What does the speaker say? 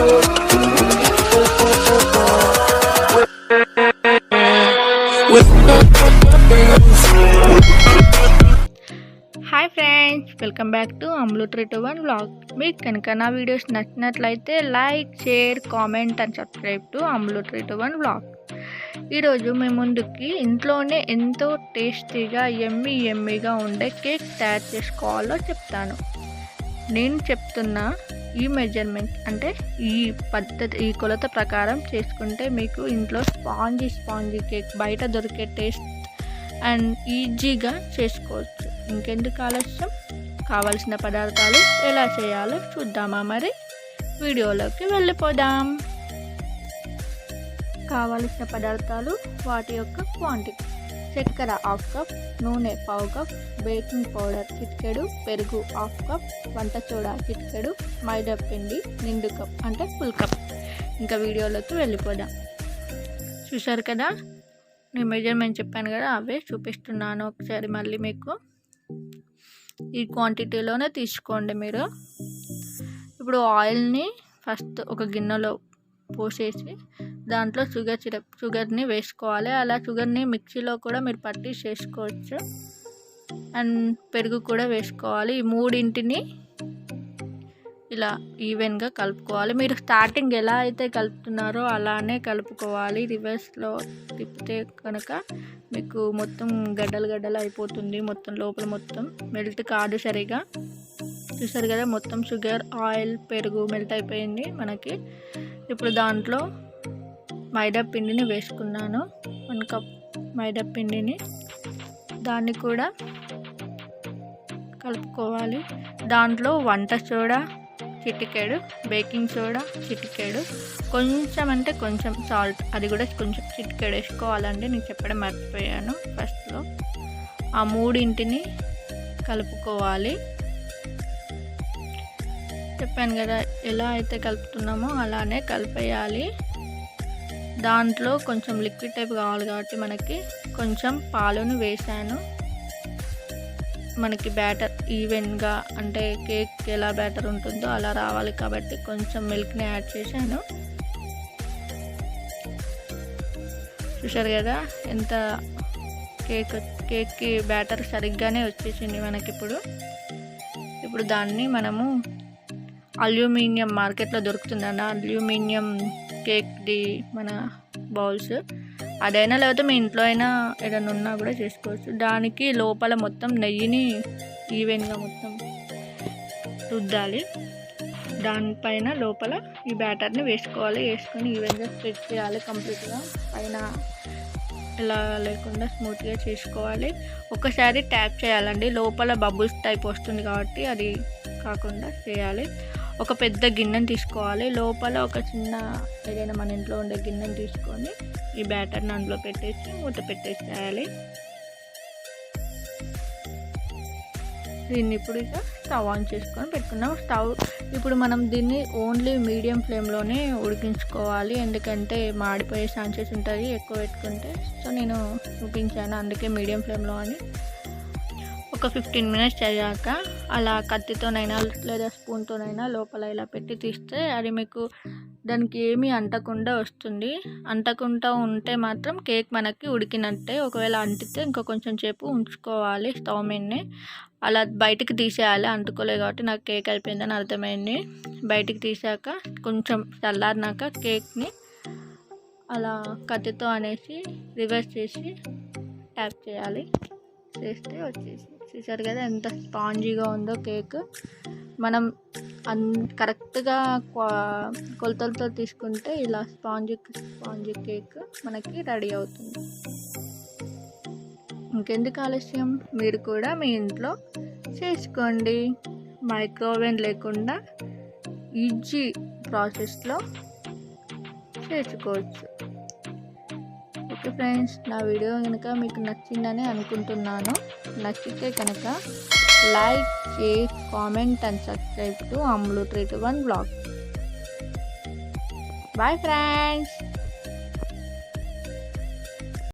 Hi friends, welcome back to Amlu 321 vlog. మీకు కనుక నా వీడియోస్ నచ్చినట్లయితే like, share, comment and subscribe to Amlu 321 vlog. ఈరోజు మేము ముందుకి ఇంట్లోనే ఎంతో టేస్టీగా ఎమ్మీగా ఉండే కేక్ తయారు చేసుకోవాలో చెప్తాను. నేను చెప్తున్న ఈ మెజర్మెంట్ అంటే ఈ పద్ధతి, ఈ కొలత ప్రకారం చేసుకుంటే మీకు ఇంట్లో స్పాంజీ కేక్ బయట దొరికే టేస్ట్ అండ్ ఈజీగా చేసుకోవచ్చు. ఇంకెందుకు ఆలస్యం, కావాల్సిన పదార్థాలు ఎలా చేయాలో చూద్దామా? మరి వీడియోలోకి వెళ్ళిపోదాం. కావలసిన పదార్థాలు, వాటి యొక్క క్వాంటిటీ: చక్కెర 1/2 కప్, నూనె 1/4 కప్, బేకింగ్ పౌడర్ చిటికెడు, పెరుగు 1/2 కప్, వంట సోడా చిటికెడు, మైదా పిండి నిండు కప్ అంటే ఫుల్ కప్. ఇంకా వీడియోలోకి వెళ్ళిపోదాం. చూశారు కదా, నేను మెజర్మెంట్ చెప్పాను కదా, అవే చూపిస్తున్నాను ఒకసారి మళ్ళీ మీకు. ఈ క్వాంటిటీలోనే తీసుకోండి మీరు. ఇప్పుడు ఆయిల్ని ఫస్ట్ ఒక గిన్నెలో పోసేసి దాంట్లో షుగర్ని వేసుకోవాలి. అలా షుగర్ని మిక్సీలో కూడా మీరు పట్టి చేసుకోవచ్చు. అండ్ పెరుగు కూడా వేసుకోవాలి. ఈ మూడింటిని ఇలా ఈవెన్గా కలుపుకోవాలి. మీరు స్టార్టింగ్ ఎలా అయితే కలుపుతున్నారో అలానే కలుపుకోవాలి. రివర్స్లో తిప్పితే కనుక మీకు మొత్తం గడ్డలు అయిపోతుంది. మొత్తం లోపల మొత్తం మెల్ట్ కాదు సరిగా. చూసారు కదా, మొత్తం షుగర్, ఆయిల్, పెరుగు మెల్ట్ అయిపోయింది మనకి. ఇప్పుడు దాంట్లో మైదా పిండిని వేసుకున్నాను. 1 కప్ మైదా పిండిని, దాన్ని కూడా కలుపుకోవాలి. దాంట్లో వంట సోడా చిటికెడు, బేకింగ్ సోడా చిటికెడు, కొంచెం అంటే కొంచెం సాల్ట్, అది కూడా కొంచెం చిటికెడు వేసుకోవాలండి. నేను చెప్పడం మర్చిపోయాను ఫస్ట్లో. ఆ మూడింటిని కలుపుకోవాలి. చెప్పాను కదా, ఎలా అయితే కలుపుతున్నామో అలానే కలిపేయాలి. దాంట్లో కొంచెం లిక్విడ్ టైప్ కావాలి కాబట్టి మనకి కొంచెం పాలును వేసాను. మనకి బ్యాటర్ ఈవెన్గా, అంటే కేక్ ఎలా బ్యాటర్ ఉంటుందో అలా రావాలి కాబట్టి కొంచెం మిల్క్ని యాడ్ చేశాను. చూసారు కదా, ఎంత కేక్కి బ్యాటర్ సరిగ్గానే వచ్చేసింది మనకి. ఇప్పుడు దాన్ని మనము అల్యూమినియం, మార్కెట్లో దొరుకుతుందన్న అల్యూమినియం కేక్ది మన బౌల్స్, అదైనా లేకపోతే మీ ఇంట్లో అయినా ఏదైనా ఉన్నా కూడా చేసుకోవచ్చు. దానికి లోపల మొత్తం నెయ్యిని ఈవెన్గా మొత్తం రుద్దాలి. దానిపైన లోపల ఈ బ్యాటర్ని వేసుకోవాలి. వేసుకొని ఈవెన్గా స్ప్రెడ్ చేయాలి కంప్లీట్గా. పైన ఇలా లేకుండా స్మూత్గా చేసుకోవాలి. ఒకసారి ట్యాప్ చేయాలండి, లోపల బబుల్స్ టైప్ వస్తుంది కాబట్టి అది కాకుండా చేయాలి. ఒక పెద్ద గిన్నెని తీసుకోవాలి. లోపల ఒక చిన్న ఏదైనా మన ఇంట్లో ఉండే గిన్నెని తీసుకొని ఈ బ్యాటర్ని అందులో పెట్టేసి మూత పెట్టేసేయాలి. దీన్ని ఇప్పుడు ఇక స్టవ్ ఆన్ చేసుకొని పెట్టుకున్నాం. ఇప్పుడు మనం దీన్ని ఓన్లీ మీడియం ఫ్లేమ్లోనే ఉడికించుకోవాలి, ఎందుకంటే మాడిపోయే ఛాన్సెస్ ఉంటుంది ఎక్కువ పెట్టుకుంటే. సో నేను చూపించాను అందుకే మీడియం ఫ్లేమ్లో అని. ఒక 15 మినిట్స్ అయ్యాక అలా కత్తితోనైనా లేదా స్పూన్తోనైనా లోపల ఇలా పెట్టి తీస్తే అది మీకు దానికి ఏమీ అంటకుండా వస్తుంది. అంటకుండా ఉంటే మాత్రం కేక్ మనకి ఉడికినట్టే. ఒకవేళ అంటితే ఇంకా కొంచెం సేపు ఉంచుకోవాలి స్టవ్ మీదనే. అలా బయటికి తీసేయాలి, అంటుకోలేదు కాబట్టి నాకు కేక్ అయిపోయిందని అర్థమైంది. బయటికి తీసాక కొంచెం చల్లారినాక కేక్ని అలా కత్తితో అనేసి రివర్స్ చేసి ట్యాప్ చేయాలి. చేస్తే వచ్చేసి చూసారు కదా ఎంత స్పాంజీగా ఉందో కేక్. మనం కరెక్ట్గా కొలతలతో తీసుకుంటే ఇలా స్పాంజీ కేక్ మనకి రెడీ అవుతుంది. ఇంకెందుకు ఆలస్యం, మీరు కూడా మీ ఇంట్లో చేసుకోండి. మైక్రోవేవ్ లేకుండా ఈజీ ప్రాసెస్లో చేసుకోవచ్చు. ఓకే ఫ్రెండ్స్, నా వీడియో కనుక మీకు నచ్చిందని అనుకుంటున్నాను. నచ్చితే కనుక like, share, comment and subscribe to Amlu 321 vlog. Bye friends.